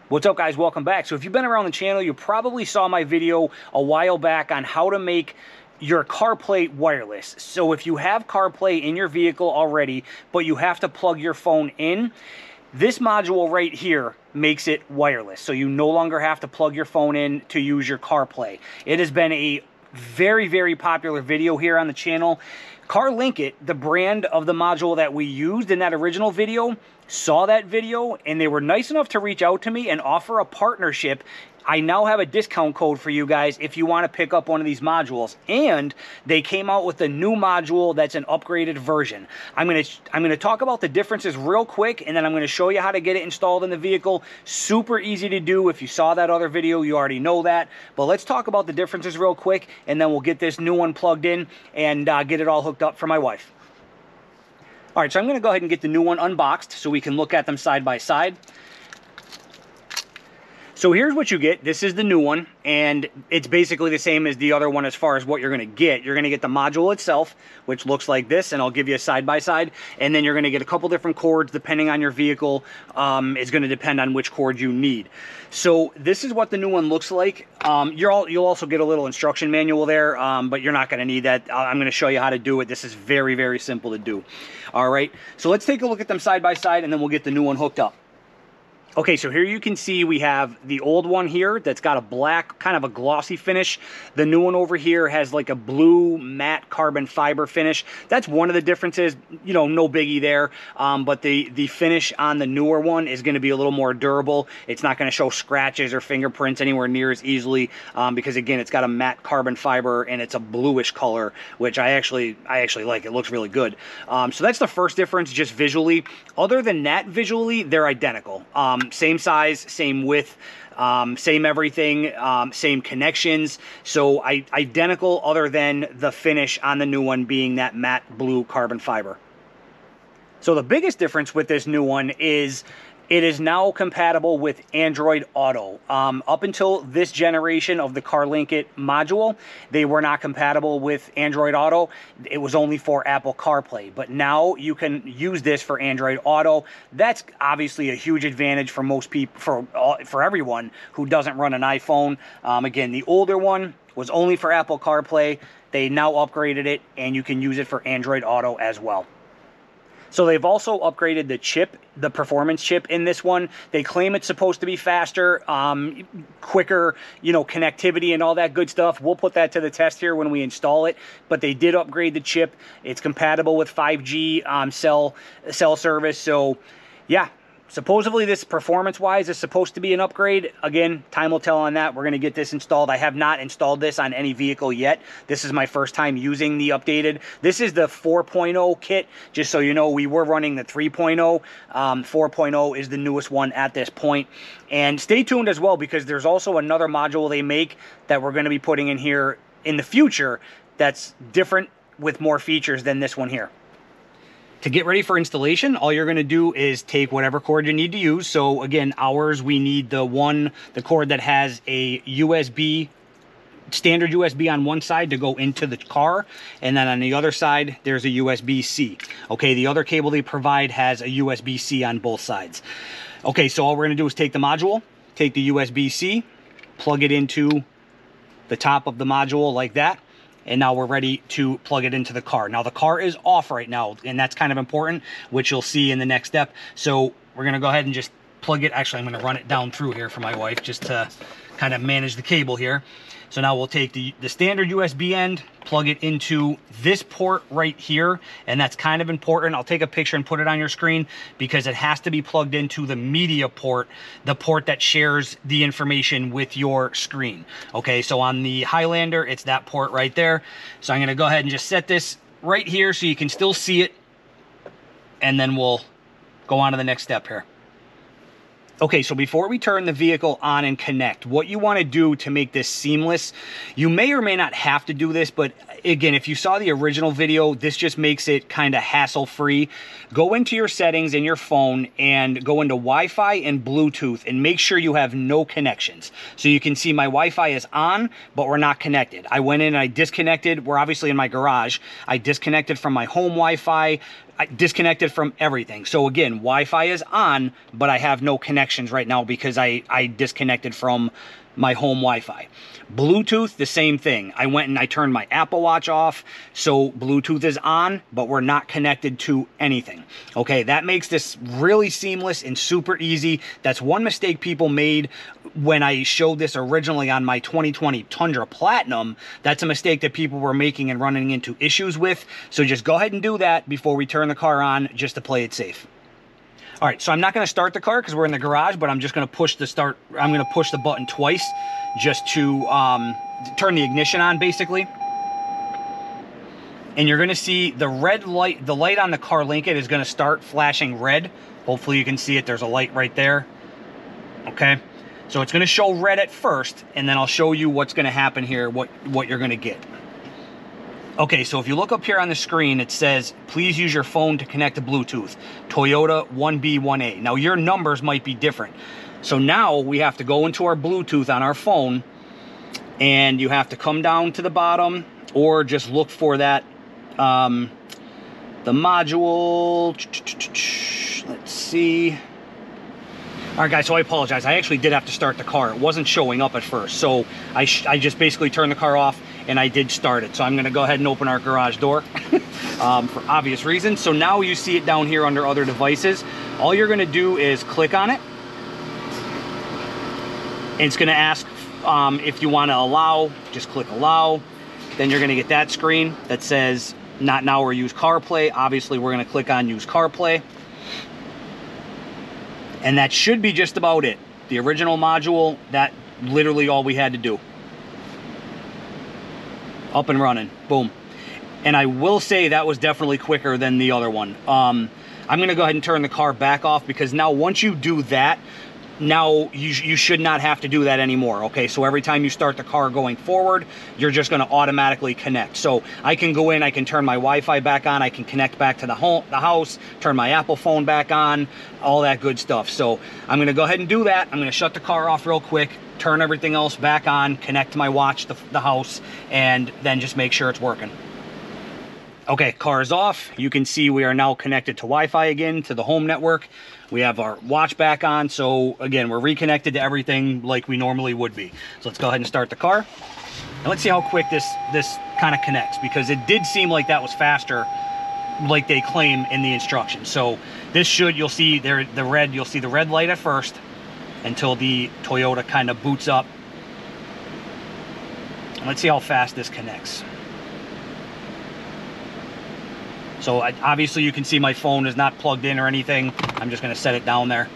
What's up, guys? Welcome back. So if you've been around the channel, you probably saw my video a while back on how to make your CarPlay wireless. So if you have CarPlay in your vehicle already, but you have to plug your phone in, this module right here makes it wireless. So you no longer have to plug your phone in to use your CarPlay. It has been a very, very popular video here on the channel. CarLinkit, the brand of the module that we used in that original video, saw that video and they were nice enough to reach out to me and offer a partnership. I now have a discount code for you guys if you want to pick up one of these modules. And they came out with a new module that's an upgraded version. I'm going to talk about the differences real quick, and then I'm going to show you how to get it installed in the vehicle. Super easy to do. If you saw that other video, you already know that. But let's talk about the differences real quick, and then we'll get this new one plugged in and get it all hooked up for my wife. All right, so I'm going to go ahead and get the new one unboxed so we can look at them side by side. So here's what you get. This is the new one, and it's basically the same as the other one as far as what you're going to get. You're going to get the module itself, which looks like this, and I'll give you a side-by-side, and then you're going to get a couple different cords depending on your vehicle. It's going to depend on which cord you need. So this is what the new one looks like. You'll also get a little instruction manual there, but you're not going to need that. I'm going to show you how to do it. This is very, very simple to do. All right, so let's take a look at them side-by-side, and then we'll get the new one hooked up. Okay, so here you can see we have the old one here that's got a black, kind of a glossy finish. The new one over here has like a blue matte carbon fiber finish. That's one of the differences, you know, no biggie there. But the finish on the newer one is going to be a little more durable. It's not going to show scratches or fingerprints anywhere near as easily because, again, it's got a matte carbon fiber and it's a bluish color, which I actually like. It looks really good. So that's the first difference, just visually. Other than that, visually, they're identical. Same size, same width, same everything, same connections. So identical other than the finish on the new one being that matte blue carbon fiber. So the biggest difference with this new one is it is now compatible with Android Auto. Up until this generation of the CarLinkit module, they were not compatible with Android Auto. It was only for Apple CarPlay, but now you can use this for Android Auto. That's obviously a huge advantage for most people, for everyone who doesn't run an iPhone. Again, the older one was only for Apple CarPlay. They now upgraded it, and you can use it for Android Auto as well. So they've also upgraded the chip, the performance chip in this one. They claim it's supposed to be faster, quicker, you know, connectivity and all that good stuff. We'll put that to the test here when we install it. But they did upgrade the chip. It's compatible with 5G cell service. So, yeah. Supposedly this performance-wise is supposed to be an upgrade. Again, time will tell on that. We're going to get this installed. I have not installed this on any vehicle yet. This is my first time using the updated. This is the 4.0 kit. Just so you know, we were running the 3.0. 4.0 is the newest one at this point. And stay tuned as well, because there's also another module they make that we're going to be putting in here in the future that's different with more features than this one here. To get ready for installation, all you're going to do is take whatever cord you need to use. So again, ours, we need the cord that has a USB, standard USB on one side to go into the car, and then on the other side there's a USB-C. Okay, the other cable they provide has a USB-C on both sides. Okay, so all we're going to do is take the module, take the USB-C, plug it into the top of the module like that. And now we're ready to plug it into the car. Now the car is off right now, and that's kind of important, which you'll see in the next step. So we're gonna go ahead and just plug it. Actually, I'm gonna run it down through here for my wife just to kind of manage the cable here. So now we'll take the standard USB end, plug it into this port right here, and that's kind of important. I'll take a picture and put it on your screen because it has to be plugged into the media port, the port that shares the information with your screen. Okay, so on the Highlander, it's that port right there. So I'm gonna go ahead and just set this right here so you can still see it, and then we'll go on to the next step here. Okay, so before we turn the vehicle on and connect, what you want to do to make this seamless, you may or may not have to do this, but again, if you saw the original video, this just makes it kind of hassle-free. Go into your settings in your phone and go into Wi-Fi and Bluetooth and make sure you have no connections. So you can see my Wi-Fi is on, but we're not connected. I went in and I disconnected. We're obviously in my garage. I disconnected from my home Wi-Fi, disconnected from everything. So again, Wi-Fi is on, but I have no connections right now because I disconnected from my home Wi-Fi. Bluetooth, the same thing. I went and I turned my Apple Watch off, so Bluetooth is on, but we're not connected to anything. Okay, that makes this really seamless and super easy. That's one mistake people made when I showed this originally on my 2020 Tundra Platinum. That's a mistake that people were making and running into issues with. So just go ahead and do that before we turn the car on, just to play it safe. All right, so I'm not going to start the car because we're in the garage, but I'm just going to push the start. I'm going to push the button twice just to turn the ignition on, basically. And you're going to see the red light, the light on the CarLinkit is going to start flashing red. Hopefully you can see it. There's a light right there. Okay, so it's going to show red at first, and then I'll show you what's going to happen here, what you're going to get. Okay, so if you look up here on the screen, it says, please use your phone to connect to Bluetooth, Toyota 1B1A. Now, your numbers might be different. So now we have to go into our Bluetooth on our phone, and you have to come down to the bottom, or just look for that, the module. Let's see. All right, guys, so I apologize. I actually did have to start the car. It wasn't showing up at first, so I just basically turned the car off, and I did start it. So I'm going to go ahead and open our garage door for obvious reasons. So now you see it down here under other devices. All you're going to do is click on it, and it's going to ask if you want to allow. Just click allow. Then you're going to get that screen that says not now or use CarPlay. Obviously, we're going to click on use CarPlay. And that should be just about it. The original module, that literally all we had to do. Up and running, boom. And I will say that was definitely quicker than the other one. I'm gonna go ahead and turn the car back off, because now once you do that, now you should not have to do that anymore. Okay, so every time you start the car going forward, you're just going to automatically connect. So I can go in, I can turn my Wi-Fi back on, I can connect back to the house, turn my Apple phone back on, all that good stuff. So I'm going to go ahead and do that. I'm going to shut the car off real quick, turn everything else back on, connect to my watch, the house, and then just make sure it's working. Okay, car is off. You can see we are now connected to Wi-Fi again, to the home network. We have our watch back on. So again, we're reconnected to everything like we normally would be. So let's go ahead and start the car. And let's see how quick this kind of connects, because it did seem like that was faster, like they claim in the instructions. So this should, you'll see there the red, you'll see the red light at first until the Toyota kind of boots up. And let's see how fast this connects. So obviously you can see my phone is not plugged in or anything. I'm just going to set it down there.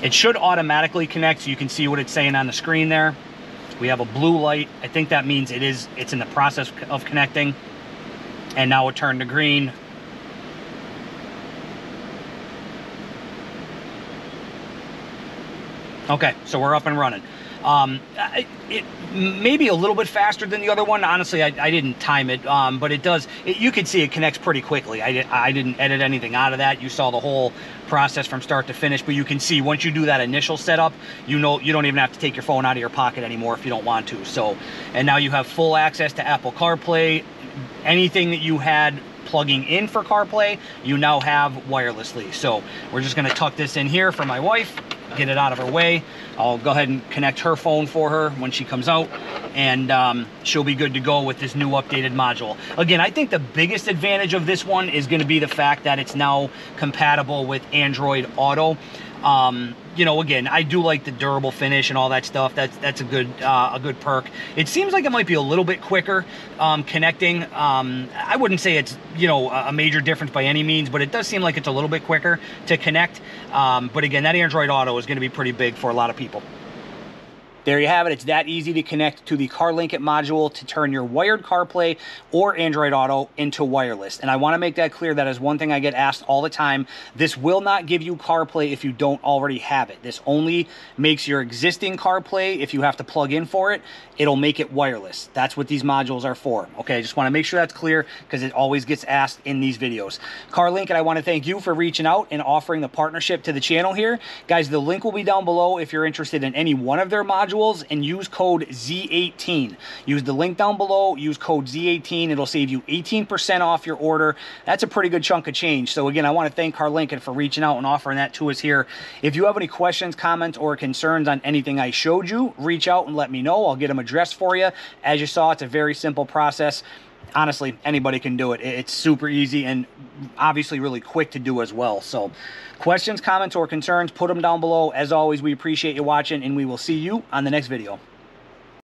It should automatically connect, so you can see what it's saying on the screen there. We have a blue light. I think that means it's in the process of connecting. And now it turned to green. Okay, so we're up and running. It may be a little bit faster than the other one. Honestly, I didn't time it, but it does. You can see it connects pretty quickly. I didn't edit anything out of that. You saw the whole process from start to finish, but you can see once you do that initial setup, you know you don't even have to take your phone out of your pocket anymore if you don't want to. So, and now you have full access to Apple CarPlay. Anything that you had plugging in for CarPlay, you now have wirelessly. So we're just going to tuck this in here for my wife, get it out of her way. I'll go ahead and connect her phone for her when she comes out, and she'll be good to go with this new updated module. Again, I think the biggest advantage of this one is going to be the fact that it's now compatible with Android Auto. You know, again, I do like the durable finish and all that stuff. That's a good perk. It seems like it might be a little bit quicker connecting. I wouldn't say it's, you know, a major difference by any means, but it does seem like it's a little bit quicker to connect. But again, that Android Auto is going to be pretty big for a lot of people. There you have it. It's that easy to connect to the CarLinkit module to turn your wired CarPlay or Android Auto into wireless. And I want to make that clear. That is one thing I get asked all the time. This will not give you CarPlay if you don't already have it. This only makes your existing CarPlay, if you have to plug in for it, it'll make it wireless. That's what these modules are for. Okay, I just want to make sure that's clear, because it always gets asked in these videos. CarLinkit, I want to thank you for reaching out and offering the partnership to the channel here. Guys, the link will be down below if you're interested in any one of their modules modules and use code Z18. Use the link down below, use code Z18. It'll save you 18% off your order. That's a pretty good chunk of change. So again, I want to thank CarLinkit for reaching out and offering that to us here. If you have any questions, comments, or concerns on anything I showed you, reach out and let me know. I'll get them addressed for you. As you saw, it's a very simple process. Honestly, anybody can do it. It's super easy and obviously really quick to do as well. So questions, comments, or concerns, put them down below. As always, we appreciate you watching, and we will see you on the next video.